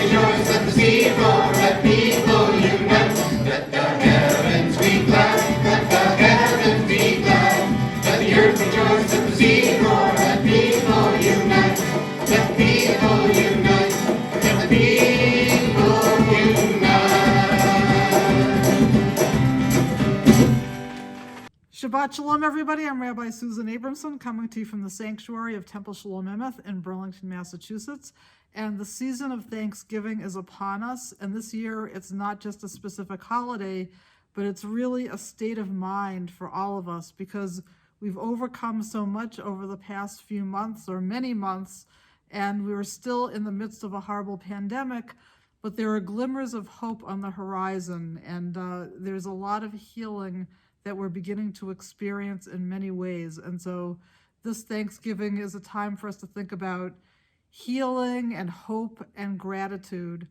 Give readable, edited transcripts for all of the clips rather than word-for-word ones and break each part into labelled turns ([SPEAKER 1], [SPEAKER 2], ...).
[SPEAKER 1] rejoice, let the sea roar, let people unite. Let the heavens be glad, let the heavens be glad. Let the earth rejoice, let the sea roar, let people unite. Let people unite, let the people unite.
[SPEAKER 2] Shabbat Shalom, everybody. I'm Rabbi Susan Abramson, coming to you from the sanctuary of Temple Shalom Emeth in Burlington, Massachusetts. And the season of Thanksgiving is upon us. And this year, it's not just a specific holiday, but it's really a state of mind for all of us, because we've overcome so much over the past few months or many months, and we were still in the midst of a horrible pandemic, but there are glimmers of hope on the horizon. And there's a lot of healing that we're beginning to experience in many ways. And so this Thanksgiving is a time for us to think about healing and hope and gratitude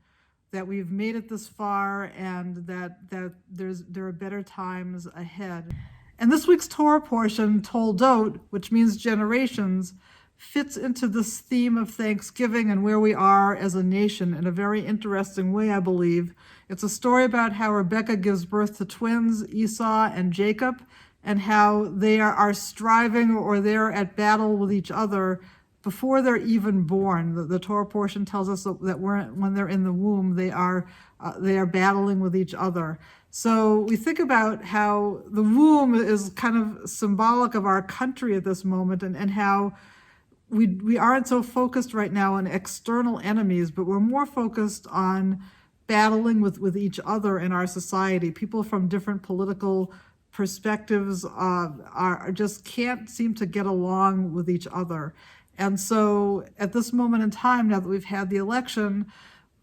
[SPEAKER 2] that we've made it this far, and that there are better times ahead. And this week's Torah portion, Toldot, which means generations, fits into this theme of Thanksgiving and where we are as a nation in a very interesting way, I believe. It's a story about how Rebecca gives birth to twins, Esau and Jacob, and how they are striving, or they're at battle with each other before they're even born. The Torah portion tells us that when they're in the womb, they are battling with each other. So we think about how the womb is kind of symbolic of our country at this moment, and how we aren't so focused right now on external enemies, but we're more focused on battling with each other in our society. People from different political perspectives are just can't seem to get along with each other. And so at this moment in time, now that we've had the election,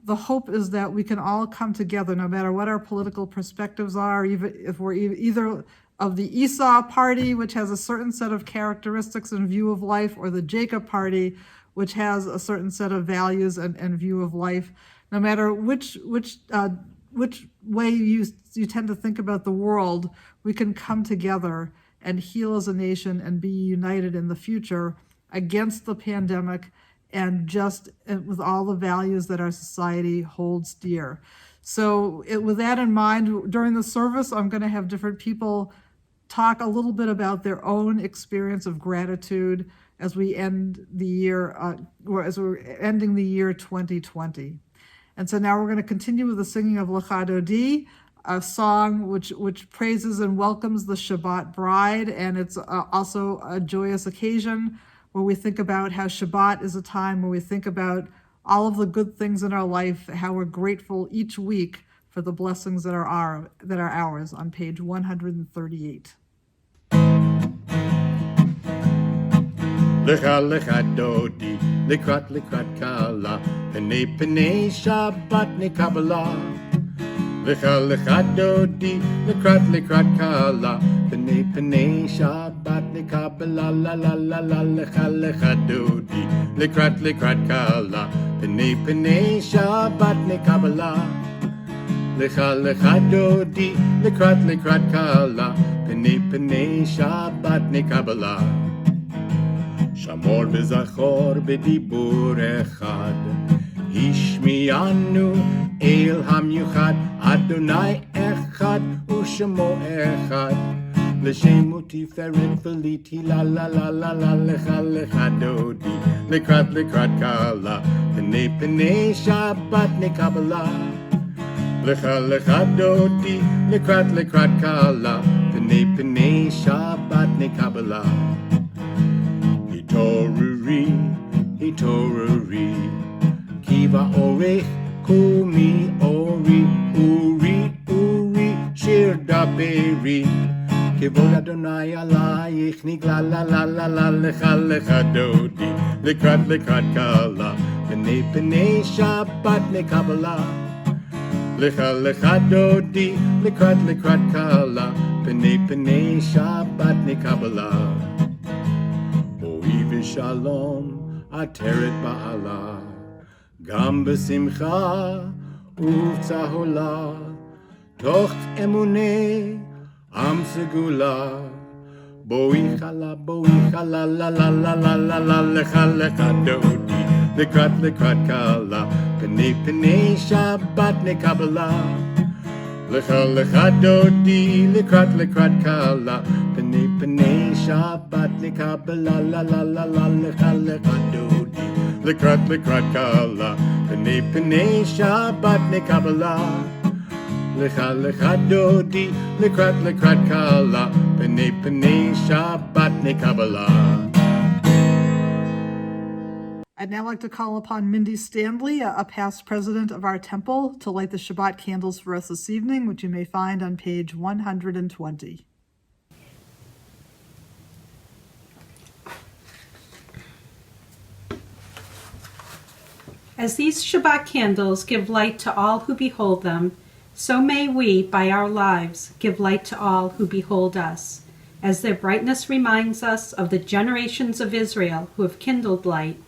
[SPEAKER 2] the hope is that we can all come together, no matter what our political perspectives are, even if we're either of the Esau party, which has a certain set of characteristics and view of life, or the Jacob party, which has a certain set of values and view of life. No matter which way you tend to think about the world, we can come together and heal as a nation and be united in the future against the pandemic, and just with all the values that our society holds dear. So with that in mind, during the service, I'm going to have different people talk a little bit about their own experience of gratitude as we end the year, or as we're ending the year 2020. And so now we're going to continue with the singing of Lecha Dodi, a song which praises and welcomes the Shabbat bride, and it's also a joyous occasion where we think about how Shabbat is a time where we think about all of the good things in our life, how we're grateful each week for the blessings that are ours, on page 138.
[SPEAKER 3] Lecha lecha dodi, likrat kala, penei Shabbat ne Kabbalah. Lecha lecha dodi, likrat kala, penei Shabbat ne Kabbalah. La la la la lecha dodi, likrat kala, penei Shabbat ne Kabbalah. Lecha dodi, likrat kala, penei Shabbat ne Kabbalah. שמור וזכור בדיבור אחד, השמיענו אל המיוחד, אדוני אחד ושמו אחד, לשם ותפארת ולתהילה, לה לה לה לה לך דודי, לקראת קלה, פני שבת נקבלה. לך דודי, לקראת קלה, פני שבת נקבלה. התעוררי, כי באורך קומי אורי, שיר דברי, כבוד אדוני עלייך נגלה, לה לך דודי, לקראת קלה, פני שבת נקבלה. לך דודי, לקראת קלה, פני שבת נקבלה. ושלום עטרת בעלה, גם בשמחה ובצהולה, תוך אמוני עם סגולה. בואי חלה, לה לה לה לה לה לה לך דודי, לקראת קלה, P'nei P'nei Shabbat Nekabbalah. Lecha lecha dodi, lekrat lekrat kala. P'nei P'nei Shabbat Nekabbalah. La la la la lecha lecha dodi, lekrat lekrat kala. P'nei P'nei Shabbat Nekabbalah. Lecha lecha dodi, lekrat lekrat kala. P'nei P'nei Shabbat Nekabbalah.
[SPEAKER 2] I'd now like to call upon Mindy Stanley, a past president of our temple, to light the Shabbat candles for us this evening, which you may find on page 120.
[SPEAKER 4] As these Shabbat candles give light to all who behold them, so may we, by our lives, give light to all who behold us, as their brightness reminds us of the generations of Israel who have kindled light.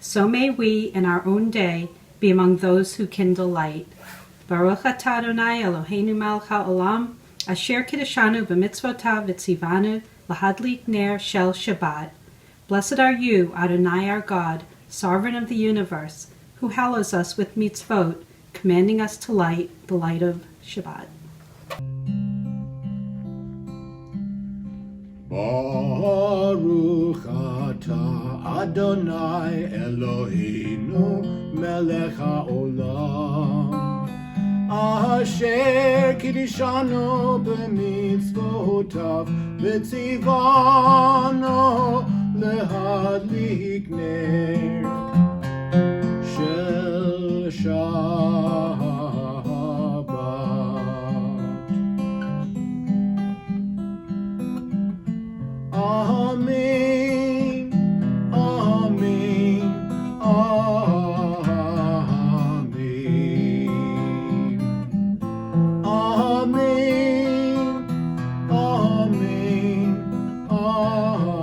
[SPEAKER 4] So may we, in our own day, be among those who kindle light. Baruch atah Adonai Eloheinu melech haolam, asher kiddeshanu b'mitzvotav v'tzivanu lahadlik ner shel Shabbat. Blessed are you, Adonai our God, sovereign of the universe, who hallows us with mitzvot, commanding us to light the light of Shabbat.
[SPEAKER 3] Baruch atah Adonai Eloheinu melech haolam, asher kiddeshanu b'mitzvotav v'tzivanu lehadlik ner shel Shabbat. Amen, amen, amen, amen, amen, amen.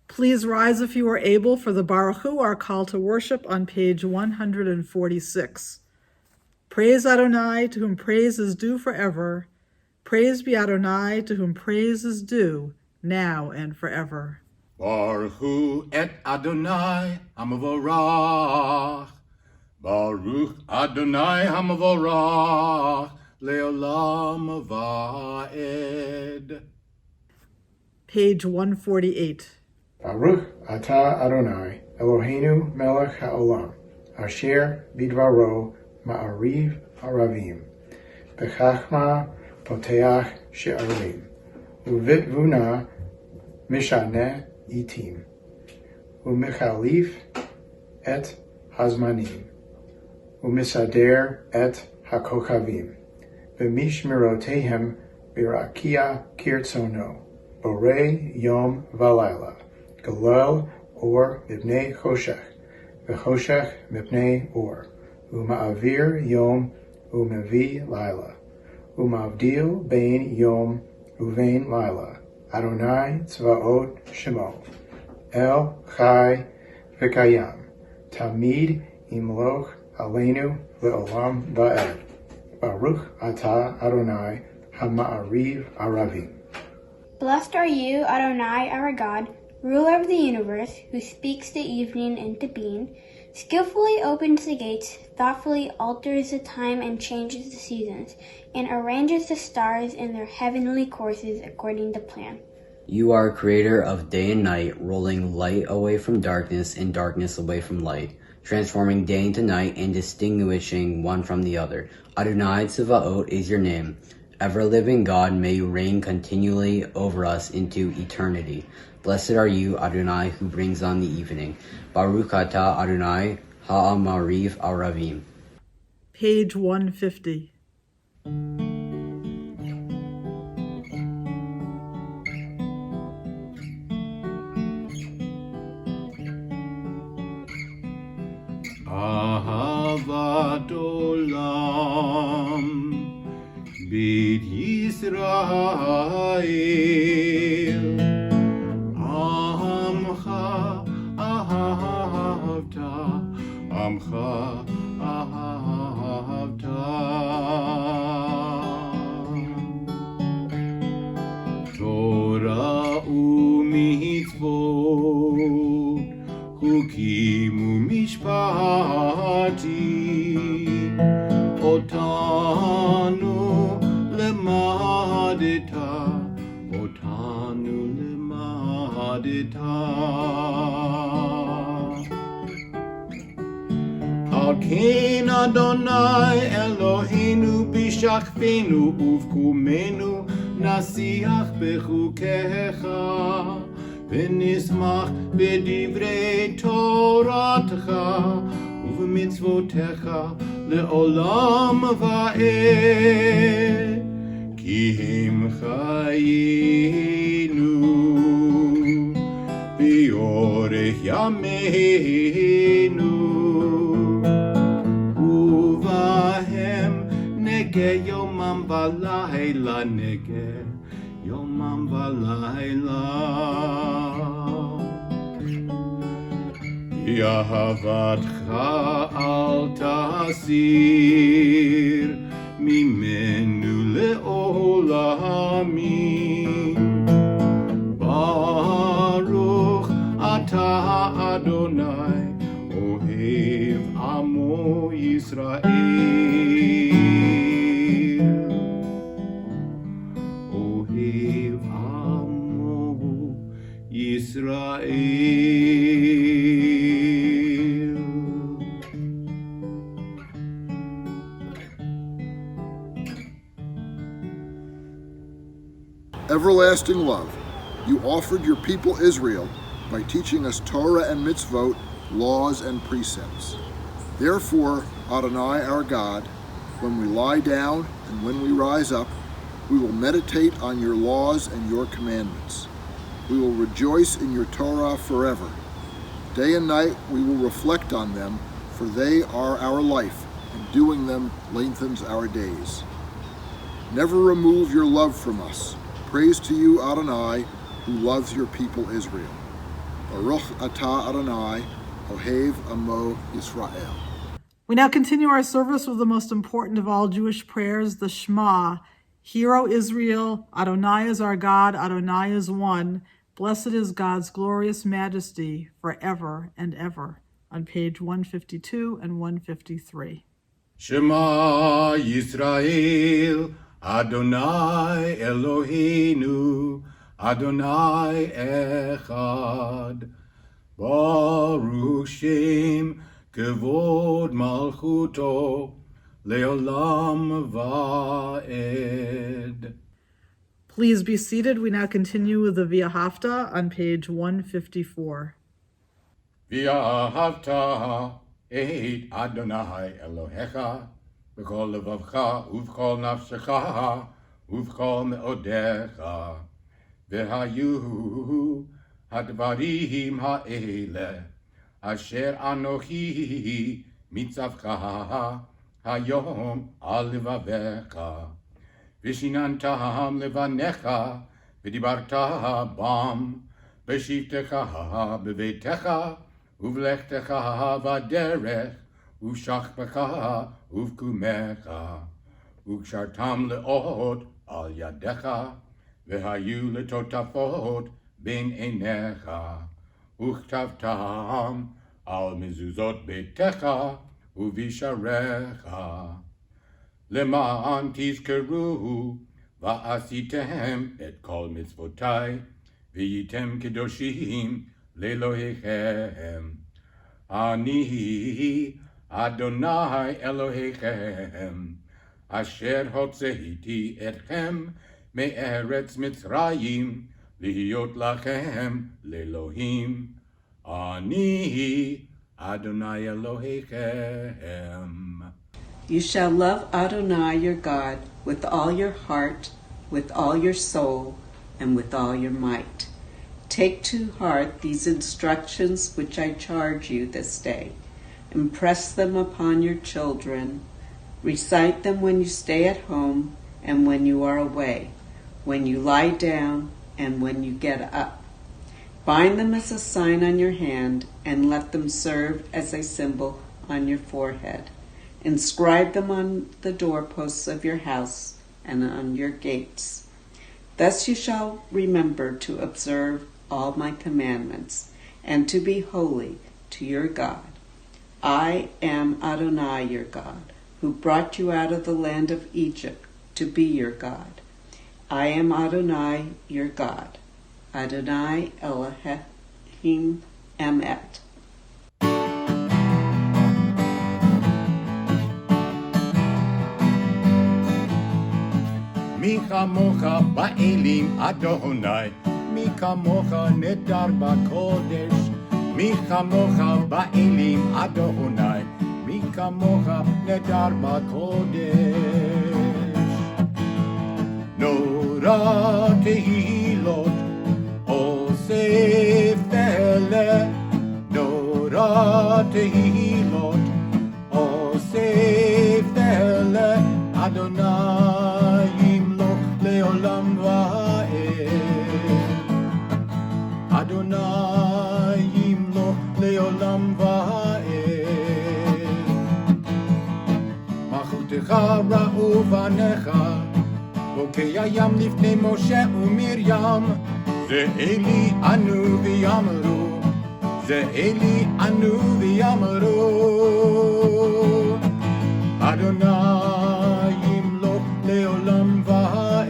[SPEAKER 2] Please rise if you are able for the Baruch Hu, our call to worship on page 146. Praise Adonai, to whom praise is due forever. Praise be Adonai, to whom praise is due, now and forever.
[SPEAKER 3] Baruch hu et Adonai hamavorach. Baruch Adonai hamavorach leolam va'ed.
[SPEAKER 2] Page 148.
[SPEAKER 5] Baruch atah Adonai Eloheinu melech haolam, asher bidvaro ma'ariv aravim, bechachma poteach she'arim, uvitvuna mishaneh itim, umichalif et hazmanim, umisader et hakochavim, v'mishmerotehem birakia kirtzono, borei yom v'layla, galal or mipnei choshech, v'choshech mipnei or, uma'avir yom u'mevi laila, uma'avdil bein yom uvein laila, Adonai tzvaot shemo, El chai v'kayam, tamid imloch aleinu le'olam va'ed, Baruch atah Adonai hama'ariv aravim.
[SPEAKER 6] Blessed are you, Adonai our God, ruler of the universe, who speaks the evening into being, skillfully opens the gates, thoughtfully alters the time and changes the seasons, and arranges the stars in their heavenly courses according to plan.
[SPEAKER 7] You are creator of day and night, rolling light away from darkness and darkness away from light, transforming day into night and distinguishing one from the other. Adonai Tzvaot is your name. Ever-living God, may you reign continually over us into eternity. Blessed are you, Adonai, who brings on the evening. Baruch atah Adonai ha'amariv aravim.
[SPEAKER 2] Page 150.
[SPEAKER 3] Ahavat olam bit Yisrael, Amcha ahavta, Amcha ahavta. Torah u'mitzvot חוקים ומשפטים. אותנו למדת, אותנו למדת. על כן אדוני אלוהינו בשכבנו ובקומנו נשיח בחוקיך ונשמח בדברי תורתך ובמצוותיך לעולם ועד, כי הם חיינו באורך ימינו, ובהם נגה יומם ולילה, נגה יומם ולילה. אהבתך אל תסיר ממנו לעולמים. ברוך אתה אדוני אוהב עמו ישראל, אוהב עמו ישראל.
[SPEAKER 8] Everlasting love, you offered your people Israel by teaching us Torah and mitzvot, laws and precepts. Therefore, Adonai our God, when we lie down and when we rise up, we will meditate on your laws and your commandments. We will rejoice in your Torah forever. Day and night we will reflect on them, for they are our life, and doing them lengthens our days. Never remove your love from us. Praise to you, Adonai, who loves your people Israel. Baruch atah Adonai, Ohev Amo Yisrael.
[SPEAKER 2] We now continue our service with the most important of all Jewish prayers, the Shema. Hear, O Israel, Adonai is our God, Adonai is one. Blessed is God's glorious majesty forever and ever. On page 152 and 153.
[SPEAKER 3] Shema Yisrael, Adonai Eloheinu, Adonai Echad. Baruch Shem Kevod Malchuto Leolam Va'ed.
[SPEAKER 2] Please be seated. We now continue with the V'ahavta on page 154.
[SPEAKER 3] V'ahavta et Adonai Elohecha b'kol levavcha uv'kol nafshecha uv'kol me'odecha v'hayu hadvarim ha'ele asher anochi mitzavcha hayom al levavecha v'shinantam levanecha v'dibarta bam b'shivtecha b'veitecha uv'lechtecha v'derech uv'shachbecha uv'kumecha uv'kshartam le'ot al yadecha v'hayu letotafot ben einecha uchtavtam al mezuzot beitecha uvisharecha leman tizkeru va'asitem et kol mitzvotai v'yitem kedoshim lelohechem ani Adonai Elohechem asher hotzeiti etchem me'eretz Mitzrayim lihiyot lachem lelohim ani Adonai Elohechem.
[SPEAKER 9] You shall love Adonai your God with all your heart, with all your soul, and with all your might. Take to heart these instructions which I charge you this day. Impress them upon your children. Recite them when you stay at home and when you are away, when you lie down and when you get up. Bind them as a sign on your hand and let them serve as a symbol on your forehead. Inscribe them on the doorposts of your house and on your gates. Thus you shall remember to observe all my commandments and to be holy, to your God. I am Adonai your God, who brought you out of the land of Egypt to be your God. I am Adonai your God. Adonai Elohim Emeth.
[SPEAKER 3] מי כמוך באלים אדוני, מי כמוך נדר בקודש, מי כמוך באלים אדוני, מי כמוך נדר בקודש. נורא תהילות אוסף פלא, נורא תהילות אוסף פלא, אדוני ימלוך לעולם ועד. אדוני ימלוך לעולם ועד. מלכותך ראו בניך, בוקע ים לפני משה ומרים. זה אלי ענו ויאמרו, זה אלי ענו ויאמרו. אדוני ימלוך לעולם ועד.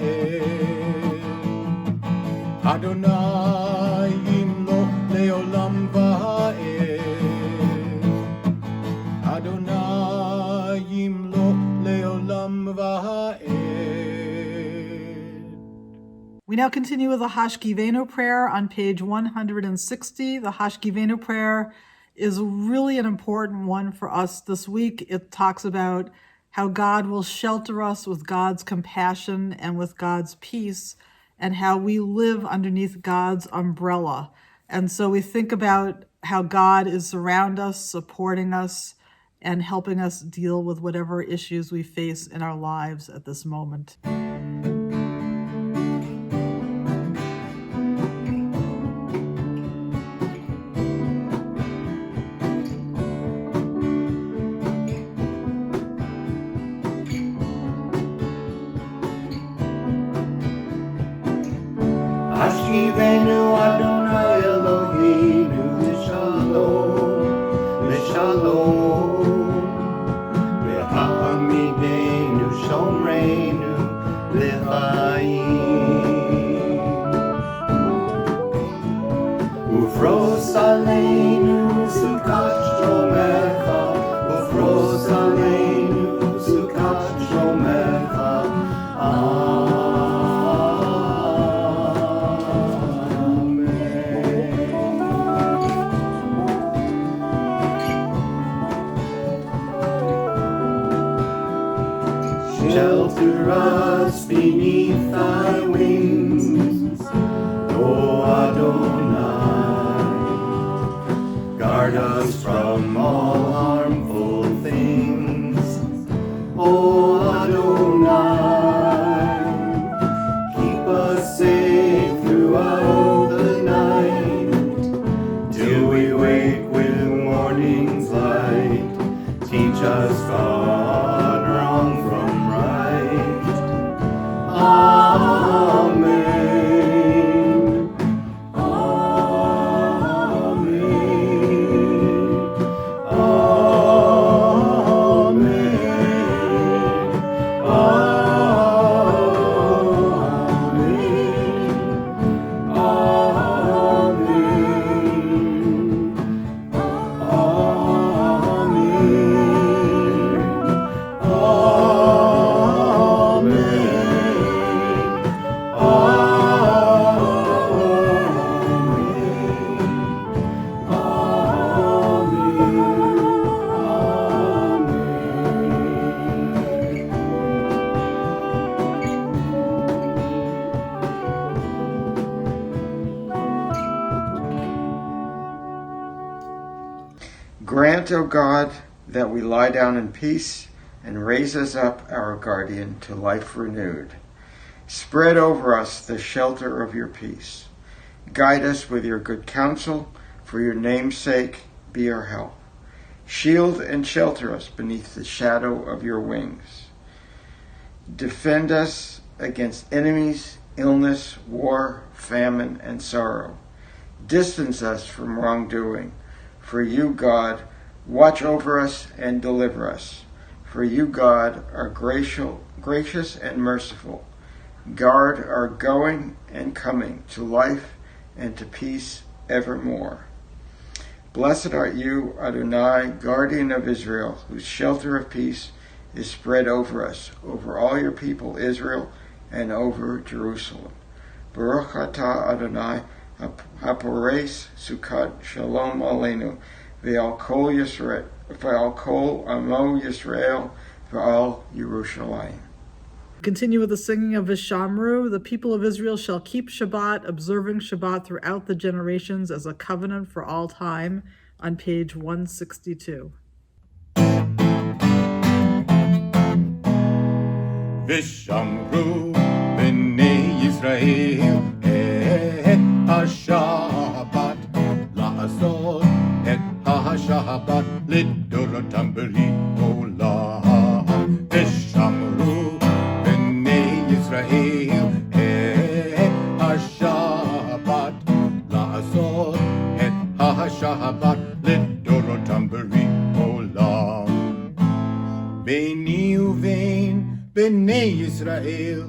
[SPEAKER 3] אדוני ימלוך לעולם ועד. אדוני ימלוך לעולם ועד.
[SPEAKER 2] We now continue with the Hashkivenu prayer on page 160. The Hashkivenu prayer is really an important one for us this week. It talks about how God will shelter us with God's compassion and with God's peace, and how we live underneath God's umbrella. And so we think about how God is around us, supporting us, and helping us deal with whatever issues we face in our lives at this moment.
[SPEAKER 3] Hashkivenu Adonai Eloheinu L'shalom, L'shalom. V'ha'amidenu shomreinu l'chaim. Ufros aleinu sukat shomecha, ufros aleinu sukat shomecha. Shelter us beneath thy wings, O Adonai. Guard us from all harmful things, O Adonai. Keep us safe throughout the night, till we wake with morning's light. Teach us, God, wrong from right. Amen. Amen.
[SPEAKER 10] Grant, O God, that we lie down in peace, and raise us up, our guardian, to life renewed. Spread over us the shelter of your peace. Guide us with your good counsel, for your name's sake be our help. Shield and shelter us beneath the shadow of your wings. Defend us against enemies, illness, war, famine, and sorrow. Distance us from wrongdoing, For you, God, watch over us and deliver us. For you, God, are gracious and merciful. Guard our going and coming to life and to peace evermore. Blessed art you, Adonai, guardian of Israel, whose shelter of peace is spread over us, over all your people Israel, and over Jerusalem. Baruch atah Adonai, hapores sukkot shalom aleinu, ve'al kol amo Yisrael, ve'al Yerushalayim.
[SPEAKER 2] Continue with the singing of Vishamru. The people of Israel shall keep Shabbat, observing Shabbat throughout the generations as a covenant for all time, on page 162.
[SPEAKER 3] Vishamru b'nei Yisrael et ha-Shabbat la'asot et ha-Shabbat lidorotam b'rit olam. Vishamru b'nei Yisrael et ha-Shabbat la'asot et ha-Shabbat lidorotam b'rit olam. B'ni uvein B'nei Yisrael,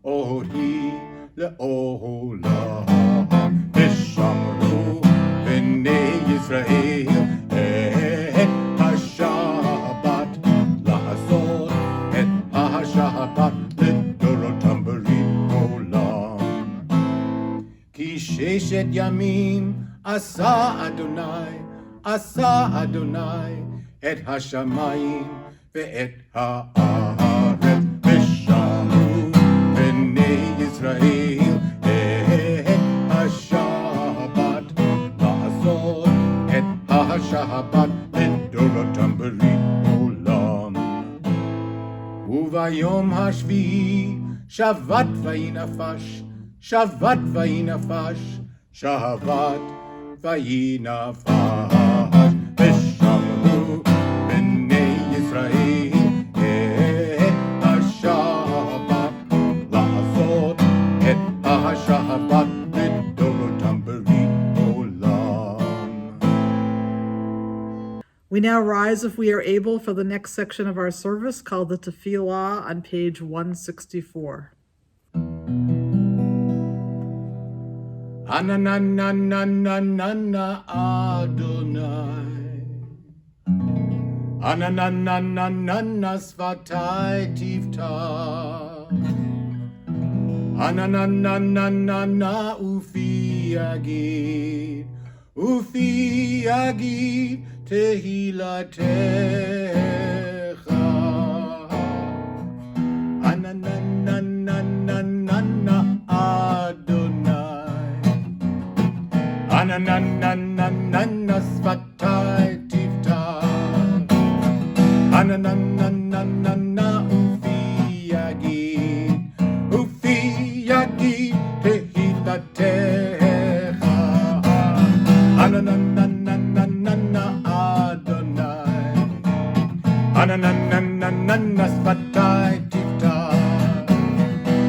[SPEAKER 3] ori le'olam. Vishamru b'nei Yisrael et ha-Shabbat la'asot et ha-Shabbat lidorotam b'rit olam. Ki sheshet yamim asa Adonai et ha-shamayim ve'et ha'aretz. Vishamru b'nei Yisrael et ha-Shabbat la'asot et ha-Shabbat lidorotam b'rit olam. Uvayom hashvi'i shavat vayinafash, shavat vayinafash. Vishamru b'nei Yisrael et ha-Shabbat la'asot et ha-Shabbat lidorotam b'rit olam.
[SPEAKER 2] We now rise, if we are able, for the next section of our service called the Tefillah on page 164.
[SPEAKER 3] Anananananana Adonai, Ananananana Svatai Tivta, Ananananana Ufi Agid Tehilatecha, Ananananana Adonai, Ananananana Svatai Tivta, Ananananana Ufi Agid Tehilatecha, Ananananana Adonai, Ananananana Svatai Tivta,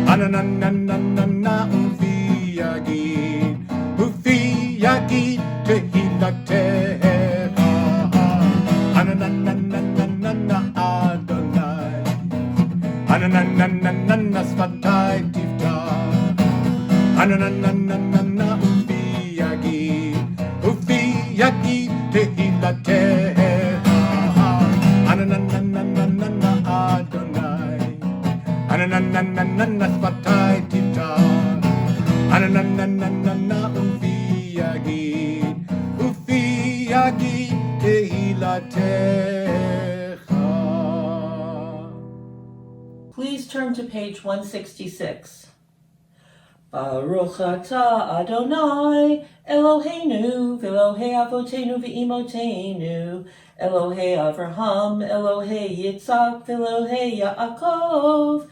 [SPEAKER 3] Ananananana Ufi Agid Tehilatecha, Ananananana Adonai, Ananananana Svatai Tivta, Ananananana Ufi Agid Tehilatecha, Ananananana Adonai, Ananananana Svatai Tivta, Ananananana Ufi Agid Tehilatecha.
[SPEAKER 11] Please turn to page 166. Baruch atah Adonai Eloheinu v'Elohei Avotenu v'Imotenu, Elohei Avraham, Elohei Yitzhak v'Elohei Yaakov,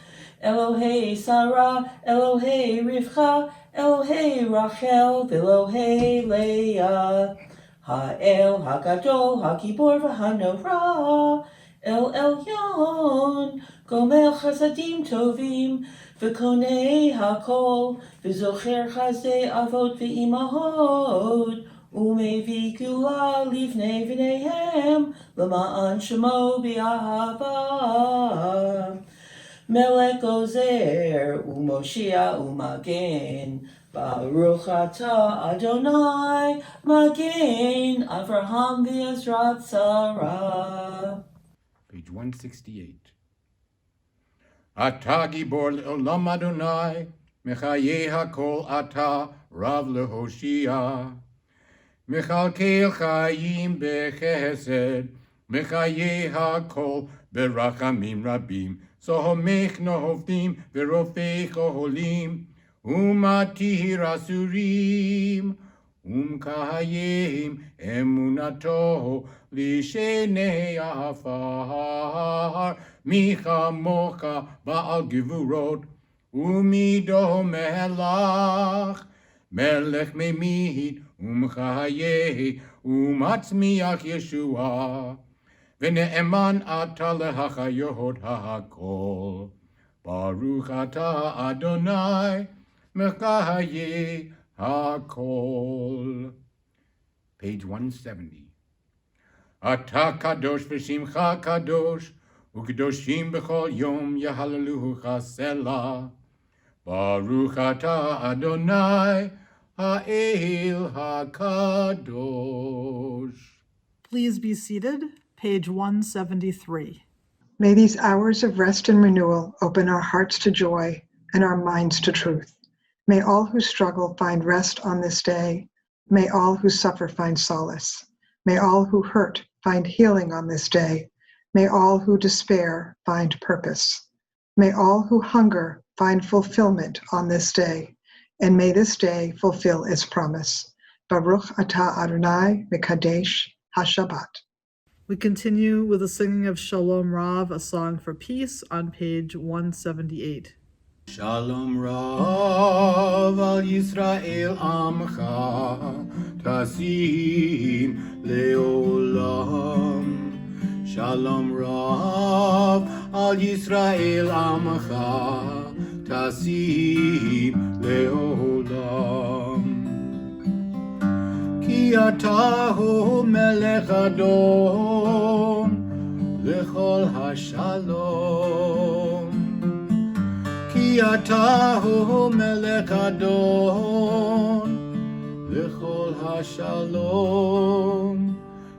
[SPEAKER 11] Elohei Sarah, Elohei Rivka, Elohei Rachel v'Elohei Leah, Ha'el Hagadol Hagibor v'Hanora, El Elyon, Gomel Chasadim Tovim, V'konei Hakol, V'zocher Chazei Avot v'Imahot, Umevi kula lifnei v'neihem, Lama'an shemo bi'ahava. Melech Ozer, Umoshia Umagen, Baruch atah Adonai, Magen, Avraham v'Ezrat Sarah.
[SPEAKER 3] Page 168. Ata gibor le'olam Adonai, Mechaye hakol ata Rav lehoshia. Mechalkel chayim bechesed, Mechaye hakol berachamim rabim, Sohomech nohovdim verofech oholim, Umatir asurim, Kahayim emunato lishenei afar, Micha mocha ba'al givurot, Umido melach, Melech memid, Chayei, Umatzmiach Yeshua, V'ne'eman ata lehachayot ha'akol, Baruch ata Adonai, Mechayei hakol. Page 170. Ata kadosh v'shimcha kadosh, U'kedoshim b'chol yom yahalalucha selah, Baruch ata Adonai, Ha'el HaKadosh.
[SPEAKER 2] Please be seated. Page 173.
[SPEAKER 12] May these hours of rest and renewal open our hearts to joy and our minds to truth. May all who struggle find rest on this day. May all who suffer find solace. May all who hurt find healing on this day. May all who despair find purpose. May all who hunger find fulfillment on this day. And may this day fulfill its promise. Baruch atah Adonai v'kadesh HaShabbat.
[SPEAKER 2] We continue with the singing of Shalom Rav, a song for peace, on page 178.
[SPEAKER 3] Shalom Rav al Yisrael Amcha, Tasim Leolam. Shalom Rav al Yisrael Amcha, Tasim Leolam. Ki atahu melech adon lechol hashalom. Ki atahu melech adon lechol hashalom.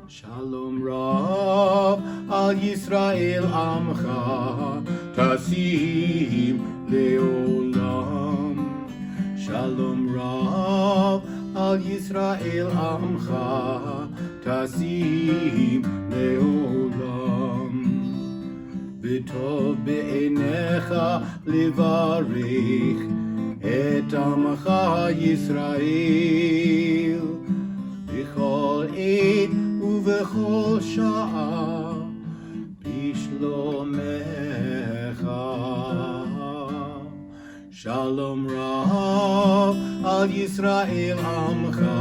[SPEAKER 3] Shalom Rav al Yisrael Amcha, Tasim Leolam. Shalom Rav al Yisrael Amcha, Tasim Leolam. V'tov be'enecha levarech et Amcha Yisrael, b'chol עת ובכל שעה בשלומך. Shalom Rav al Yisrael Amcha,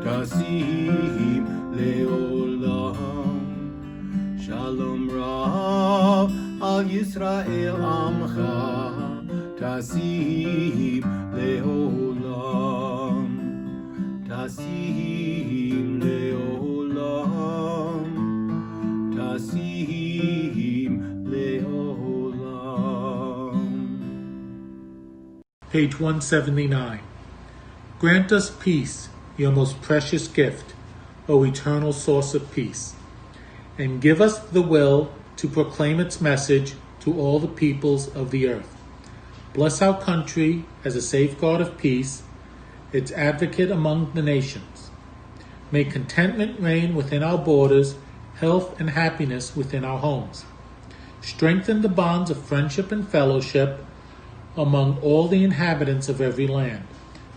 [SPEAKER 3] Tasim Leolam. Shalom Rav al Yisrael Amcha, Tasim Leolam. Tasim Leolam. Tasim Leolam.
[SPEAKER 13] Page 179. Grant us peace, your most precious gift, O eternal source of peace, and give us the will to proclaim its message to all the peoples of the earth. Bless our country as a safeguard of peace, its advocate among the nations. May contentment reign within our borders, health and happiness within our homes. Strengthen the bonds of friendship and fellowship among all the inhabitants of every land.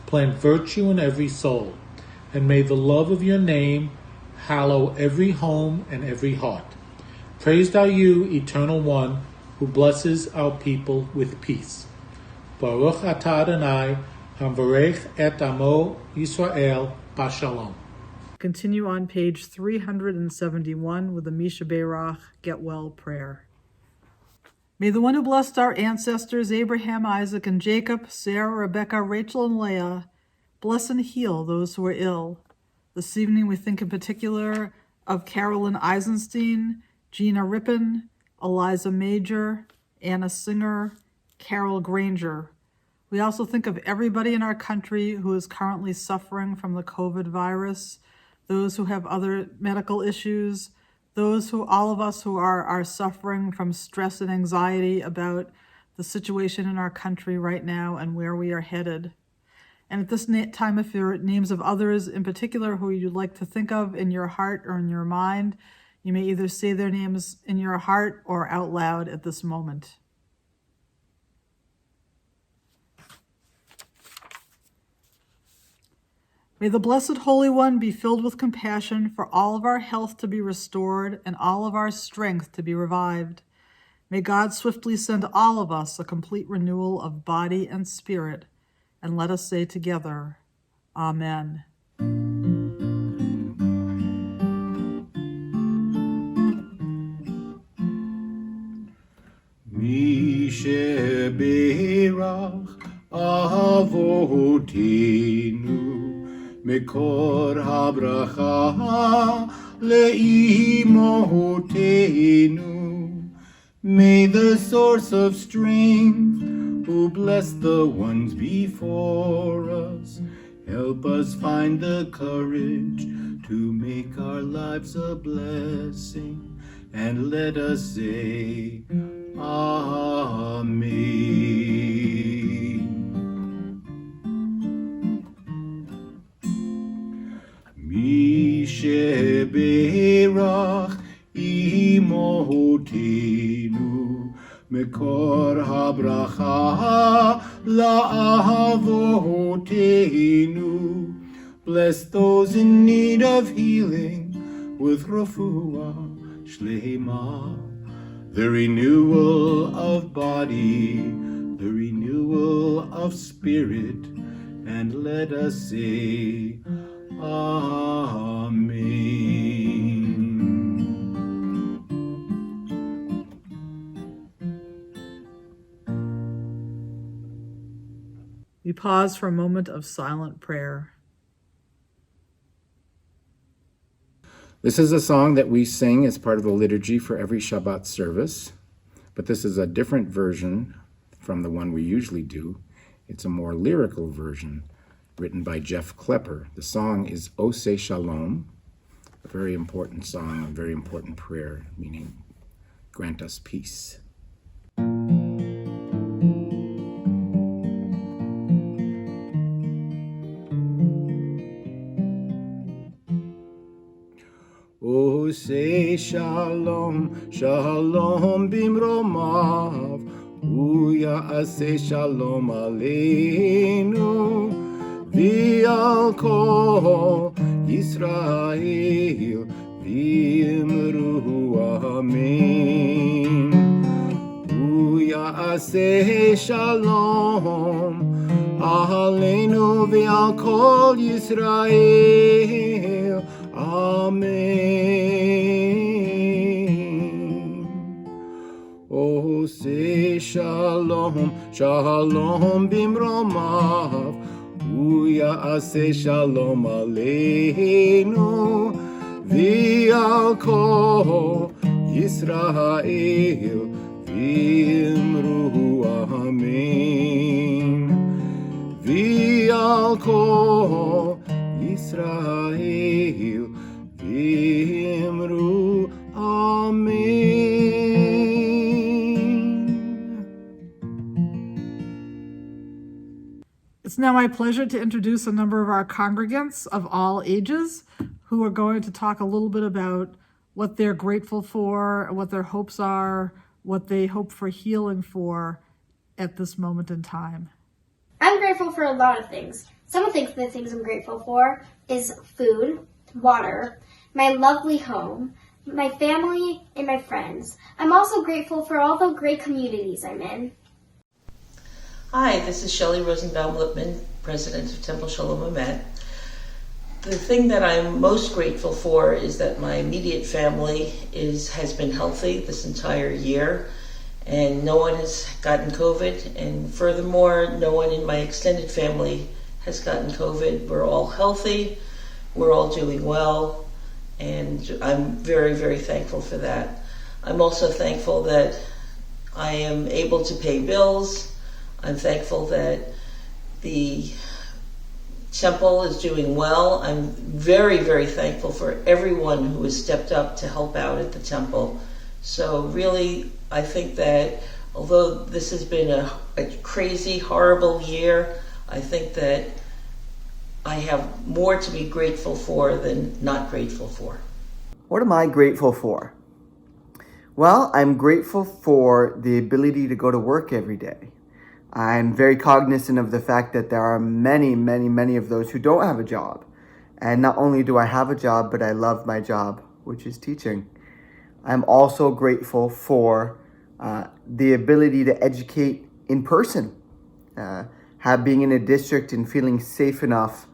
[SPEAKER 13] Plant virtue in every soul, and may the love of your name hallow every home and every heart. Praised are you, Eternal One, who blesses our people with peace. Baruch atah Adonai, hamvarech et amo Yisrael b'shalom.
[SPEAKER 2] Continue on page 371 with the Misha Beirach Get Well prayer. May the one who blessed our ancestors, Abraham, Isaac, and Jacob, Sarah, Rebekah, Rachel, and Leah, bless and heal those who are ill. This evening we think in particular of Carolyn Eisenstein, Gina Rippin, Eliza Major, Anna Singer, Carol Granger. We also think of everybody in our country who is currently suffering from the COVID virus, those who have other medical issues, all of us who are suffering from stress and anxiety about the situation in our country right now and where we are headed. And at this time, if there are names of others in particular who you'd like to think of in your heart or in your mind, you may either say their names in your heart or out loud at this moment. May the Blessed Holy One be filled with compassion for all of our health to be restored and all of our strength to be revived. May God swiftly send all of us a complete renewal of body and spirit. And let us say together, Amen.
[SPEAKER 3] Mi sheberach avotinu Mekor habracha leimotenu. May the source of strength, who bless the ones before us, help us find the courage to make our lives a blessing, and let us say, Amen. Mi sheberach imotenu Mekor habracha la'avotenu. Bless those in need of healing with refuah shlema, the renewal of body, the renewal of spirit, and let us say, Amen.
[SPEAKER 2] We pause for a moment of silent prayer.
[SPEAKER 3] This is a song that we sing as part of the liturgy for every Shabbat service, but this is a different version from the one we usually do. It's a more lyrical version written by Jeff Klepper. The song is Ose Shalom, a very important song, a very important prayer, meaning grant us peace. Ose Shalom, Shalom bimromav, Uya'aseh Shalom aleinu, V'al kol Yisrael, V'imru amen. Uya'aseh Shalom aleinu, V'al kol Yisrael, Amen. Ose Shalom, Shalom bimromav, Uya'aseh Shalom aleinu, V'al kol Yisrael, V'imru amen. V'al kol Yisrael, V'imru amen.
[SPEAKER 2] It's now my pleasure to introduce a number of our congregants of all ages who are going to talk a little bit about what they're grateful for, what their hopes are, what they hope for healing for at this moment in time.
[SPEAKER 6] I'm grateful for a lot of things. Some of the things I'm grateful for is food, water, my lovely home, my family, and my friends. I'm also grateful for all the great communities I'm in.
[SPEAKER 11] Hi, this is Shelley Rosenbaum-Lippman, President of Temple Shalom Emeth. The thing that I'm most grateful for is that my immediate family has been healthy this entire year, and no one has gotten COVID, and furthermore, no one in my extended family has gotten COVID. We're all healthy, we're all doing well, and I'm very, very thankful for that. I'm also thankful that I am able to pay bills. I'm thankful that the temple is doing well. I'm very, very thankful for everyone who has stepped up to help out at the temple. So really, I think that although this has been a crazy, horrible year, I think that I have more to be grateful for than not grateful for.
[SPEAKER 14] What am I grateful for? Well, I'm grateful for the ability to go to work every day. I'm very cognizant of the fact that there are many, many, many of those who don't have a job. And not only do I have a job, but I love my job, which is teaching. I'm also grateful for the ability to educate in person. Being in a district and feeling safe enough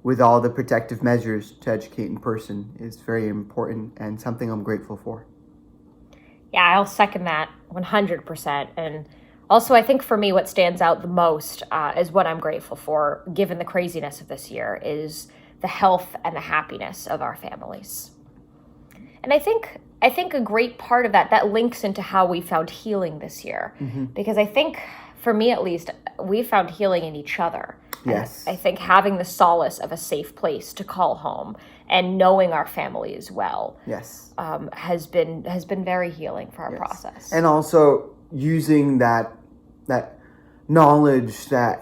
[SPEAKER 14] with all the protective measures to educate in person is very important and something I'm grateful for.
[SPEAKER 15] Yeah, I'll second that 100%. And also, I think for me, what stands out the most is what I'm grateful for, given the craziness of this year, is the health and the happiness of our families. And I think a great part of that links into how we found healing this year. Mm-hmm. Because I think, for me at least, we found healing in each other.
[SPEAKER 14] Yes.
[SPEAKER 15] And I think having the solace of a safe place to call home and knowing our family as well,
[SPEAKER 14] yes,
[SPEAKER 15] has been very healing for our process.
[SPEAKER 14] And also using that knowledge that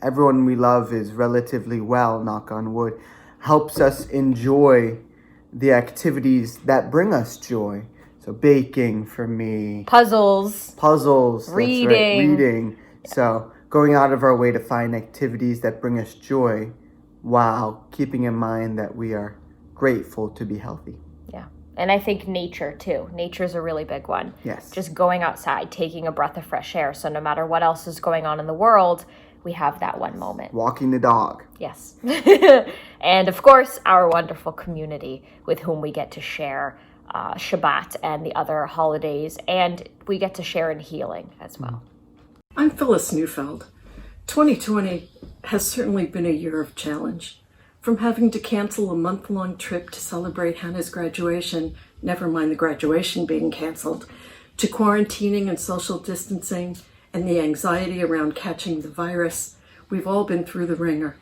[SPEAKER 14] everyone we love is relatively well, knock on wood, helps us enjoy the activities that bring us joy. So baking for me.
[SPEAKER 15] Puzzles.
[SPEAKER 14] Reading. That's right, reading. Yeah. So going out of our way to find activities that bring us joy while keeping in mind that we are grateful to be healthy.
[SPEAKER 15] Yeah. And I think nature too. Nature is a really big one.
[SPEAKER 14] Yes.
[SPEAKER 15] Just going outside, taking a breath of fresh air. So no matter what else is going on in the world, we have that one moment.
[SPEAKER 14] Walking the dog.
[SPEAKER 15] Yes. And of course, our wonderful community with whom we get to share Shabbat and the other holidays, and we get to share in healing as well.
[SPEAKER 16] I'm Phyllis Neufeld. 2020 has certainly been a year of challenge. From having to cancel a month-long trip to celebrate Hannah's graduation, never mind the graduation being canceled, to quarantining and social distancing, and the anxiety around catching the virus, we've all been through the ringer.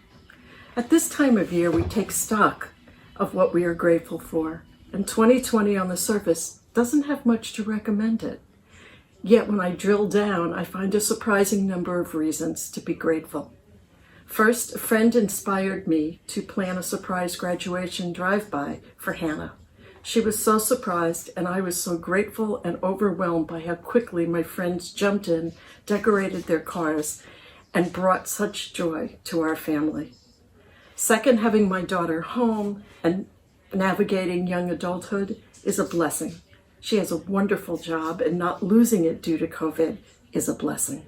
[SPEAKER 16] At this time of year, we take stock of what we are grateful for, and 2020 on the surface doesn't have much to recommend it. Yet when I drill down, I find a surprising number of reasons to be grateful. First, a friend inspired me to plan a surprise graduation drive-by for Hannah. She was so surprised, and I was so grateful and overwhelmed by how quickly my friends jumped in, decorated their cars, and brought such joy to our family. Second, having my daughter home and navigating young adulthood is a blessing. She has a wonderful job, and not losing it due to COVID is a blessing.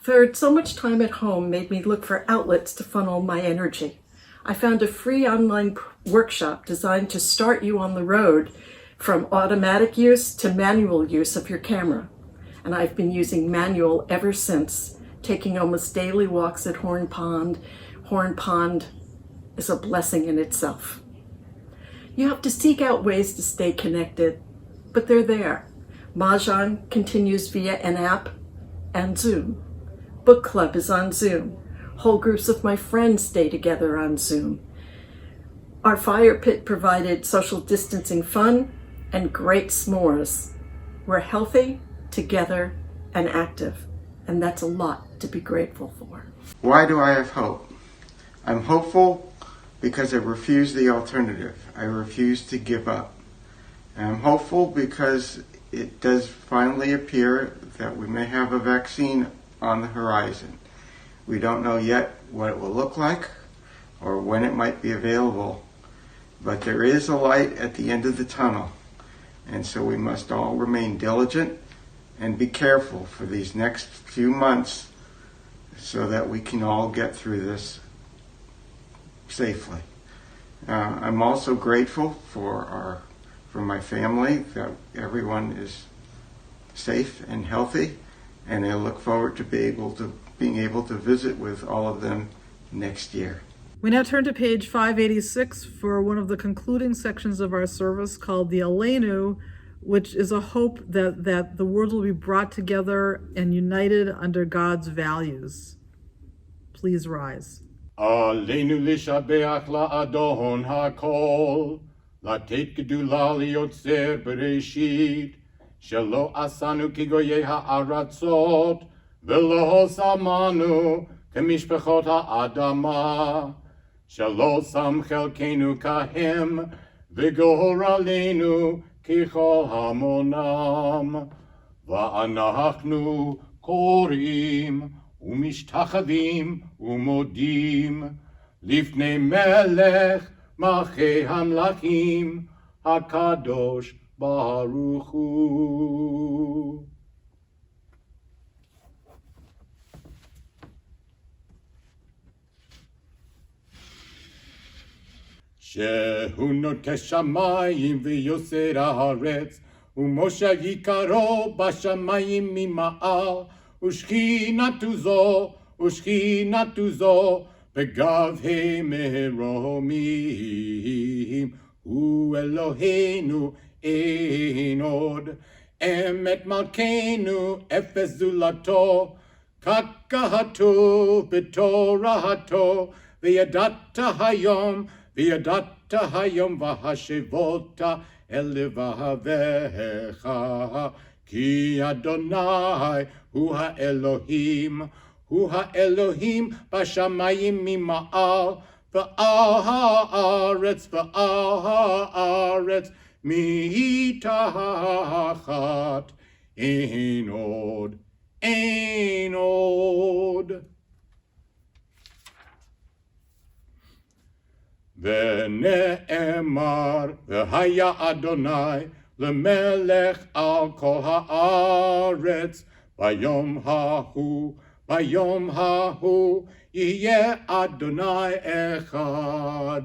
[SPEAKER 16] Third, so much time at home made me look for outlets to funnel my energy. I found a free online workshop designed to start you on the road from automatic use to manual use of your camera. And I've been using manual ever since, taking almost daily walks at Horn Pond. Horn Pond is a blessing in itself. You have to seek out ways to stay connected, but they're there. Mahjong continues via an app and Zoom. Book club is on Zoom. Whole groups of my friends stay together on Zoom. Our fire pit provided social distancing fun and great s'mores. We're healthy, together, and active, and that's a lot to be grateful for.
[SPEAKER 10] Why do I have hope? I'm hopeful because I refuse the alternative. I refuse to give up. And I'm hopeful because it does finally appear that we may have a vaccine on the horizon. We don't know yet what it will look like or when it might be available, but there is a light at the end of the tunnel, and so we must all remain diligent and be careful for these next few months so that we can all get through this safely. I'm also grateful for my family, that everyone is safe and healthy, and I look forward to being able to visit with all of them next year.
[SPEAKER 2] We now turn to page 586 for one of the concluding sections of our service called the Aleinu, which is a hope that the world will be brought together and united under God's values. Please rise.
[SPEAKER 3] Aleinu lishabeach la'adon hakol, לתת גדולה ליוצר בראשית, שלא עשנו כגויי הארצות, ולא שמנו כמשפחות האדמה, שלא שם חלקנו כהם, וגורלנו ככל המונם. ואנחנו קוראים ומשתחווים ומודים לפני מלך מלכי המלכים הקדוש ברוך הוא. שהוא נוטה שמיים ויוסר הארץ, ומשה יקרו בשמיים ממעל, ושכינתו זו בגבהי מרומים. הוא אלוהינו אין עוד, אמת מלכנו אפס זולתו, כך כתוב בתורתו, וידעת היום והשבות אל לבביך, כי אדוני הוא האלוהים בשמיים ממעל, ועל הארץ מתחת. אין עוד. ונאמר, והיה אדוני למלך על כל הארץ, ביום ההוא יהיה אדוני אחד,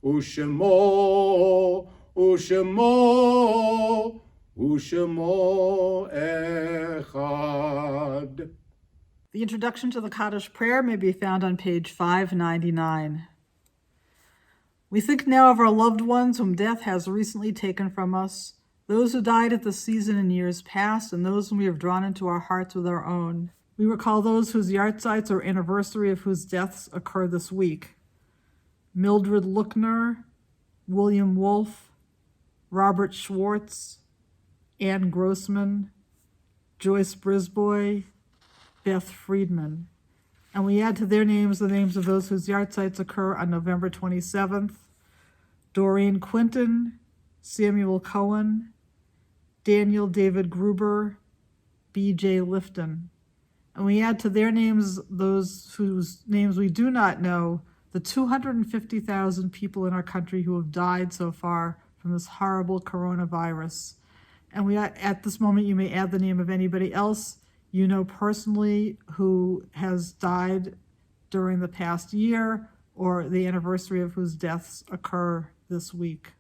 [SPEAKER 3] ושמו אחד.
[SPEAKER 2] The introduction to the Qaddish prayer may be found on page 599. We think now of our loved ones whom death has recently taken from us, those who died at the season in years past, and those whom we have drawn into our hearts with our own. We recall those whose yahrzeits or anniversary of whose deaths occur this week. Mildred Lookner, William Wolfe, Robert Schwartz, Ann Grossman, Joyce Brisbois, Beth Friedman. And we add to their names the names of those whose yahrzeits occur on November 27th. Doreen Quinton, Samuel Cohen, Daniel David Gruber, B.J. Lifton. And we add to their names those whose names we do not know, the 250,000 people in our country who have died so far from this horrible coronavirus. And at this moment, you may add the name of anybody else you know personally who has died during the past year or the anniversary of whose deaths occur this week.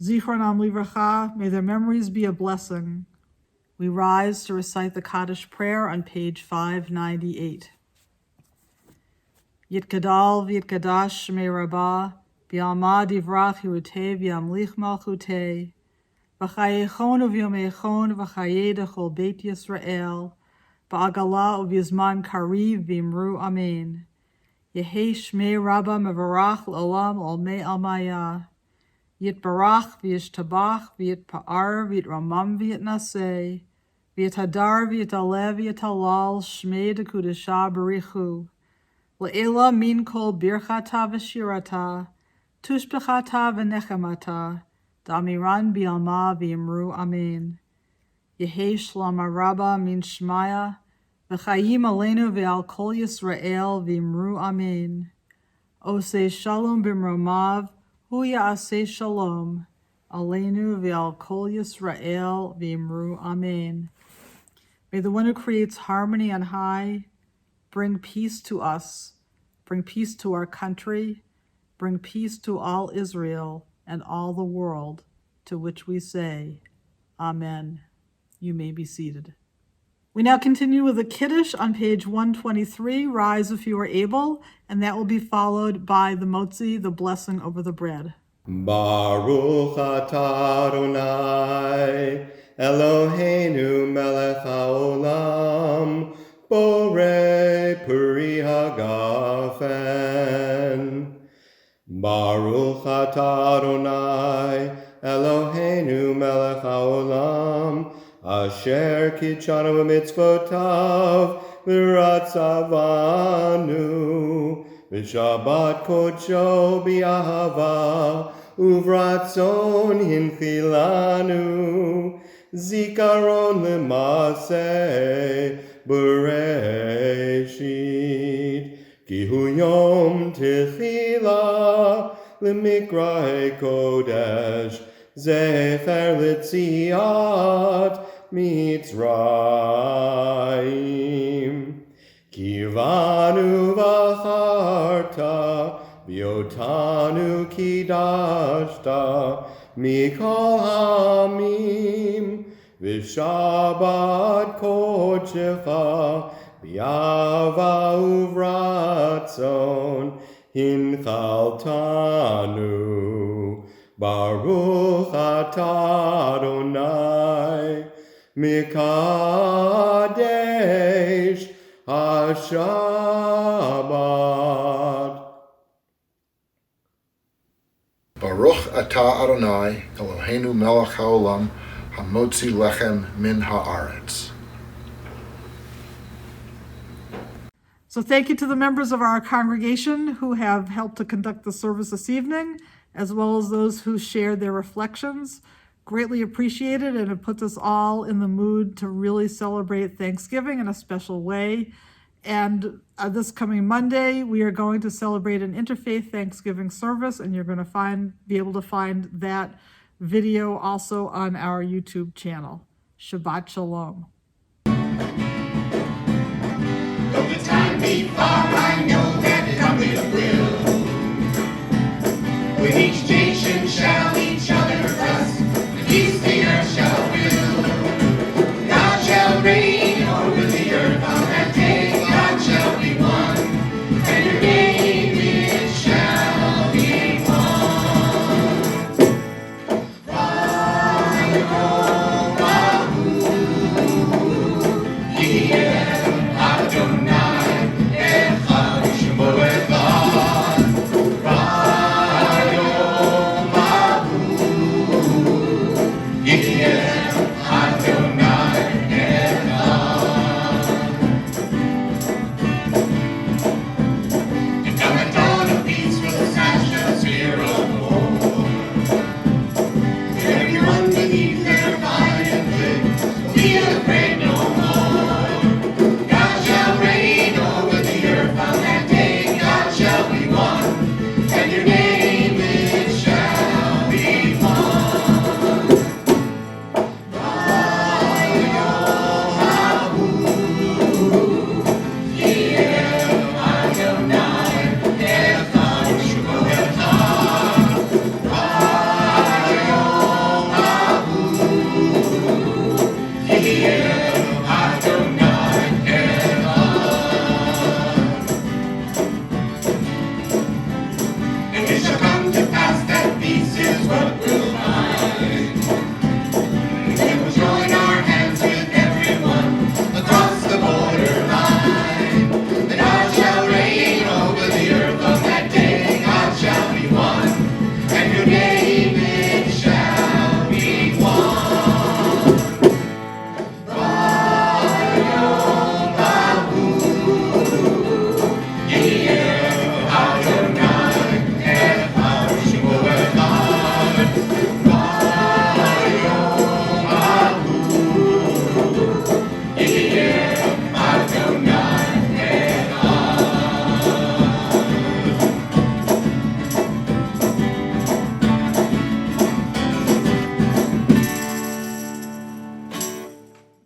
[SPEAKER 2] Zichronam livracha, may their memories be a blessing. We rise to recite the Qaddish prayer on page 598. Yitgadal v'yitgadash shmei rabbah, b'alma divrach yirutei v'yamlich malchutei, v'chayechon uvyomechon v'chayei dechol beit Yisrael, ba'agala uvyzman kariv v'imru amen. Yehei shmei rabbah mevarach l'olam olmei almaya. Yitbarach v'yishtabach v'yitpa'ar v'yitramam v'yitnaseh, v'yitadar v'yitaleh v'yitalal shmei dekudesha barichu. Le'ela min kol birchata v'shirata, tushbechata v'nechemata, da'amiran bi'alma v'imru amen. Yehei shlama rabba min shmaya, v'chayim aleinu v'al kol Yisrael v'imru amen. Osei shalom b'mromav, hu ya'aseh shalom, aleinu v'al kol Yisrael v'imru amen. May the one who creates harmony on high bring peace to us, bring peace to our country, bring peace to all Israel and all the world, to which we say, Amen. You may be seated. We now continue with the Qaddish on page 123, Rise if you are able, and that will be followed by the Motzi, the blessing over the bread.
[SPEAKER 3] Baruch atah Adonai, Eloheinu melech haolam, borei peri hagafen. Baruch atah Adonai, Eloheinu melech haolam, asher kitshanu b'mitzvotav v'ratzavanu v'shabbat kodsho b'ahava uvratzon hinchilanu zikaron l'maseh bereshit ki hu yom techila l'mikra'e kodesh zecher l'tziat Mitzrayim. Kivanu v'acharta, v'yotanu kidashta, mikol hamim, v'shabbat kodshecha, v'yava uvratzon, hinchaltanu. Baruch atah Adonai, Mikadesh HaShabbat.
[SPEAKER 8] Baruch atah Adonai, Eloheinu melech haolam, hamotzi lechem min haaretz.
[SPEAKER 2] So thank you to the members of our congregation who have helped to conduct the service this evening, as well as those who shared their reflections. Greatly appreciated, and it puts us all in the mood to really celebrate Thanksgiving in a special way. And this coming Monday, we are going to celebrate an Interfaith Thanksgiving service, and you're going to be able to find that video also on our YouTube channel. Shabbat Shalom.
[SPEAKER 1] Though the time be far, I know that it will.